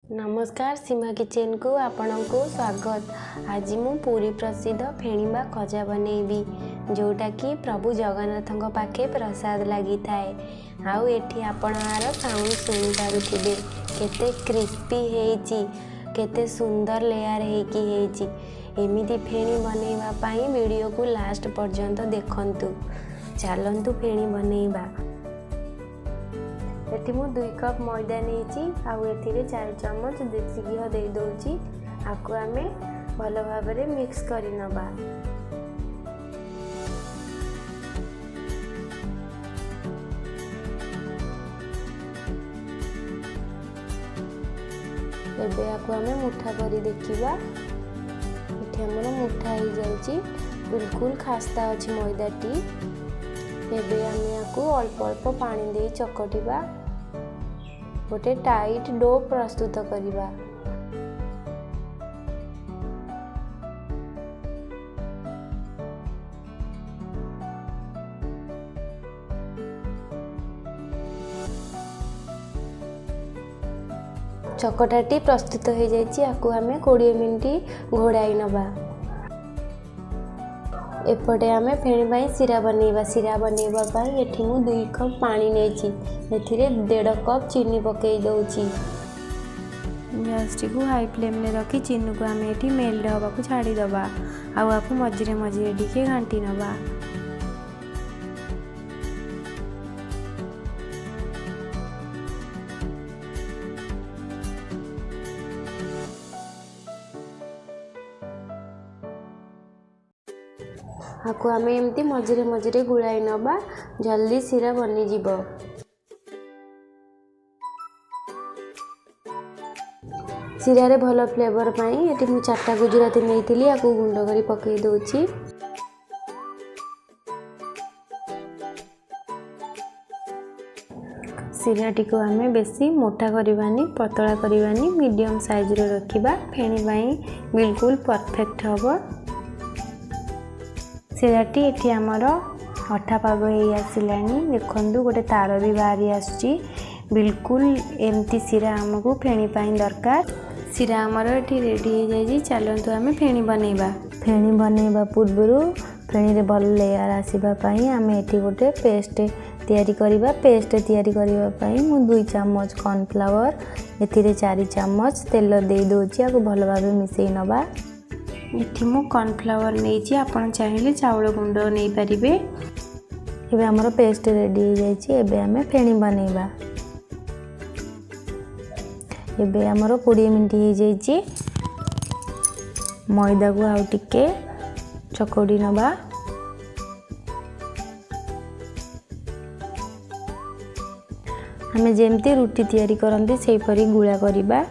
नमस्कार सीमा किचन को आपण को स्वागत। आज मु पुरी प्रसिद्ध फेणी बा खजा बनैबी जोटा कि प्रभु जगन्नाथ पाखे प्रसाद लगी थाए। आउ एठी आपण आर साउंड सुनि पारुथिबे केते क्रिस्पी हेची केते सुंदर लेयर हेकी हेची। एमिति फेणी बनैबा पई वीडियो को लास्ट पर्यंत देखंतु। चलंतु फेणी बनैबा। एठी मु 2 कप मैदा नेची आउ एथिरे 4 चम्मच देसी घी दे दोची। आकु आमे भलो भाबरे मिक्स करि नबा। एबे आकु आमे मुठा करी देखिबा। एठी हमर मुठा ही जाउची बिल्कुल खास्ता अछि मैदाटी। एबे आमे आकु अल्प अल्प पानी दे चकटिबा। गोटे टाइट डो प्रस्तुत करिबा। चकटाटी प्रस्तुत हो जाइछि। आकु हमें 20 मिनिट घोड़ाई नबा। एपटे आमे फेणी बाई सिरा बनैबा। सिरा बनैबा बाई एठी मु 2 कप पानी नेछि। एथिरे 1.5 कप चीनी पकई दउछि। गैस को हाई फ्लेम में रखी चीनी को आमे एठी मेल्ट होबा को छाड़ी दबा। आउ आपु मझिरे मझिरे टिके घांटी नबा। आकु आमे एमती मझिरे मझिरे गुड़ाई नबा। जल्दी सिरा बनी जीवो। सिरा रे भलो फ्लेवर पाई एटी मु 4टा गुजराती नेइथिली। आकु गुंड करी पकई दोछि। सिराटी को आमे बेसी मोटा करिवानी पतला करिवानी मीडियम साइज रे रखिबा। फेणी बाई बिल्कुल परफेक्ट हबो। सिराटी एठी हमर अठा पाग हे आसिलानी। देखंदु गोटे तार भी बाहरी आसुची। बिल्कुल एमती सिरा हमको फेणी पाई दरकार। सिरा हमर एठी रेडी हे जाई। चलंतु आमे फेणी बनैबा। फेणी बनैबा पूर्वरु फेणी रे भल लेयर आसीबा पाई आमे एठी गोटे पेस्ट तैयारी करिबा। पेस्ट तैयारी करिबा पाई मु 2 चम्मच कॉर्नफ्लावर एथिरे 4 चम्मच तेल दे दोछि। आको भल भाबे मिसई नबा। एठी मु कॉर्नफ्लावर नेछि। आपण चाहिले चावल गुंड नै परिबे। एबे हमर पेस्ट रेडी हो जाइछि। एबे हमें फेणी बनैबा। एबे हमर 20 मिनिट हो जाइछि। मैदा को आउ टिके चकोडी नबा। हमें जेमती रुटी तैयारी करंती सेही परी गुळा करिबा।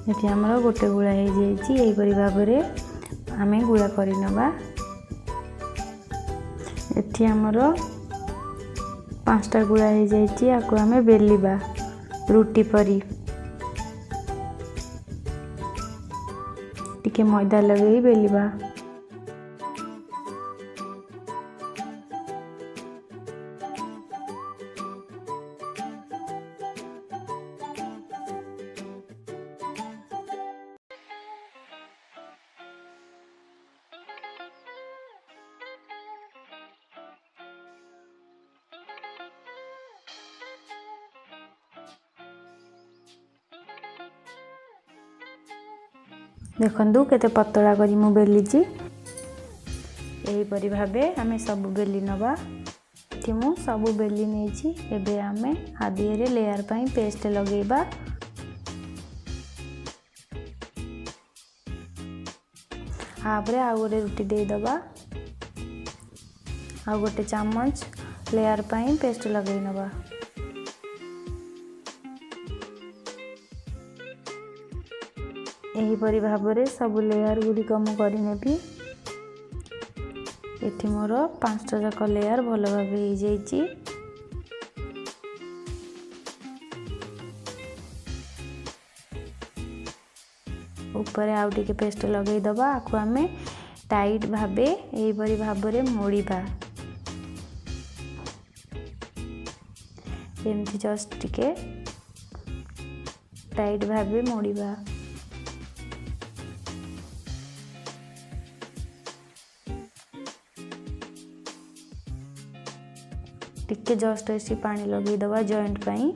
एठी हमर गोटे गुळा हे जाइछि। एही परी भाबरे हमें गुळा करि नबा। एठी हमर 5टा गुळा हे जाइछि। आकु हमें बेलिबा रुटी परी। टिके मैदा लगेई बेलिबा। देखंदु केते पतला करी मु बेलिची। एही परी भाबे हमें सब बेली नबा। एठी मु सब बेली नेछि। एबे हमें आदिए रे लेयर पई पेस्ट लगेबा। आपरे आ गोटे रुटी दे दबा। आ गोटे चम्मच लेयर पई पेस्ट लगेई नबा। एही परी भाबरे सब लेयर गुडी कम करि नेबी। एठी मोर 5टा जाक लेयर भलो भाबे हे जाइछि। ऊपर आउ टिके पेस्ट लगेई दबा। आकु हमें टाइट भाबे एही परी भाबरे मोड़ीबा। एमती जस्ट टिके टाइट भावे मोड़िबा। टिके जस्ट ऐसी पानी लगे दबा जॉइंट पाई।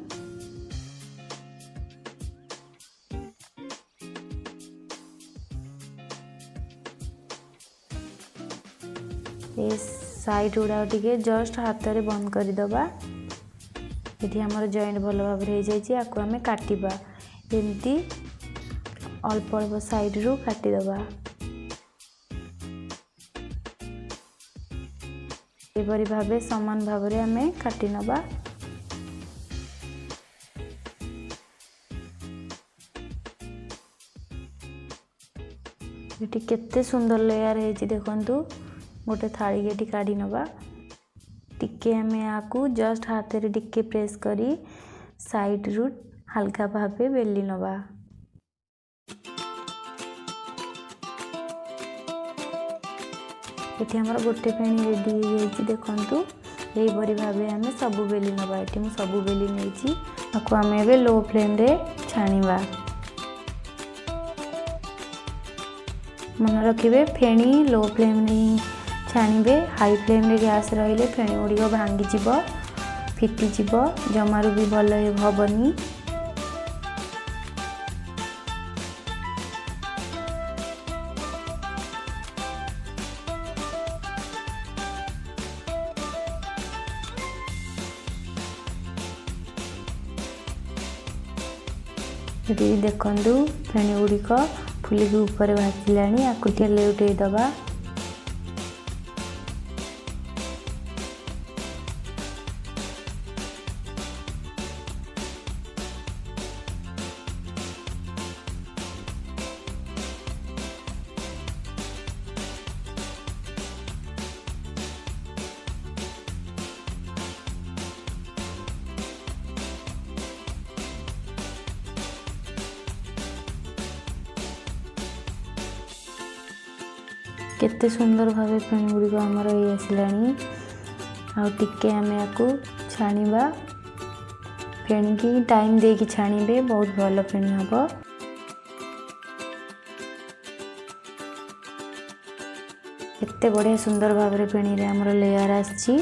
ए साइड गुड़ा टिके जस्ट हाथ रे बंद कर दबा। ये हमर जॉइंट भल भाव हो जाए आपको आम काटिबा। एमती अल्प अल्प साइड रू काटी दबा। एपरी भावे समान भाव रे आम काटी नबा। ये केते सुंदर लेयर है देखंतु। गोटे थाली के काढ़ी नबा। टिके हमें आकू जस्ट हाथ रे टिके प्रेस करी साइड रू हल्का भावे बेली नबा। ये हमर गोटे फेणी रेडी हो जाए देखंतु। यही भावे आम सब बेली नबा। ये मुझे सब बेली नहीं आपको आम ए लो फ्लेम रे छाणीबा। मन रखिए फेणी लो फ्लेम नहीं छाणीबे। हाई फ्लेम रे गैस रहिले फेणी गुड़िक भांगी जीव फिटी जीव जमारू भी भल हबनी। ये देखंतु फेणी गुड़िक फुलिक ऊपर भाजिलानी। आकु तेल उठे दबा। केते सुंदर भावे फेणी गुड़िक आमर ये आसलानी। आउ टिके आम याकू छाणीबा। फेणी की टाइम दे कि छाणीबे बहुत भल फेणी हबो। केते बढ़िया सुंदर भाव फेणी रे आमर लेयर आछि।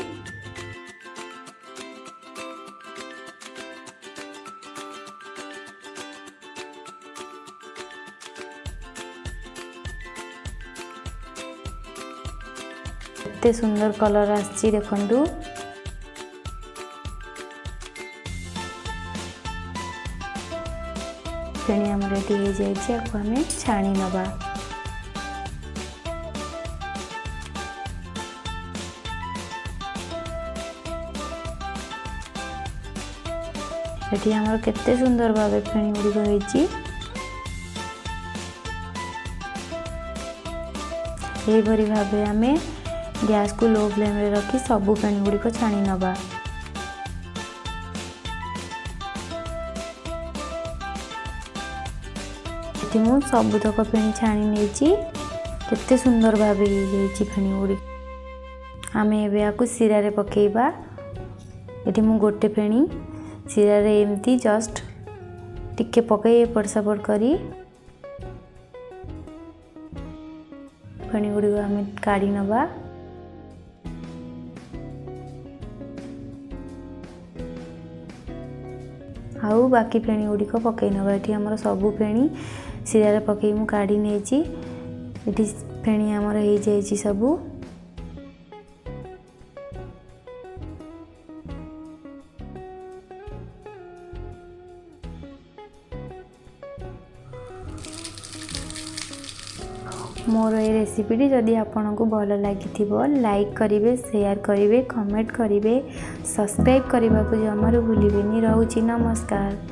केते सुंदर कलर आछि देखंतु। फेणी आम रेडी हो जाए आपको आम छाणी नबा। ये आमर केते सुंदर भाव फेणी गुड़िक होइछि। यही भावे आम गैस को लो फ्लेम रे रखी सबू फेणी गुड़िक छाणी नबा। मु सबुतक फेणी छाणी नहीं। केते सुंदर भावे फेणी गुड़िक। आम एवं सिरा रे पकेबा। ये मु गोटे फेणी सिरा रे एमती जस्ट टिके पकई एपट सेपट करी फेणी गुड़िक आम काढ़ी नबा। आउ बाकी फेणी गुड़िक पकई नबा। ये आमर सबू फेणी सिरा रे पकई मु काढ़ी नहीं। ये फेणी आमर हो जाए सबू। मोर ये रेसिपीटी जदि आपको भल लगी लाइक करेंगे, शेयर करेंगे, कमेंट करेंगे, सब्सक्राइब करने को जमारू भूलें। रोची नमस्कार।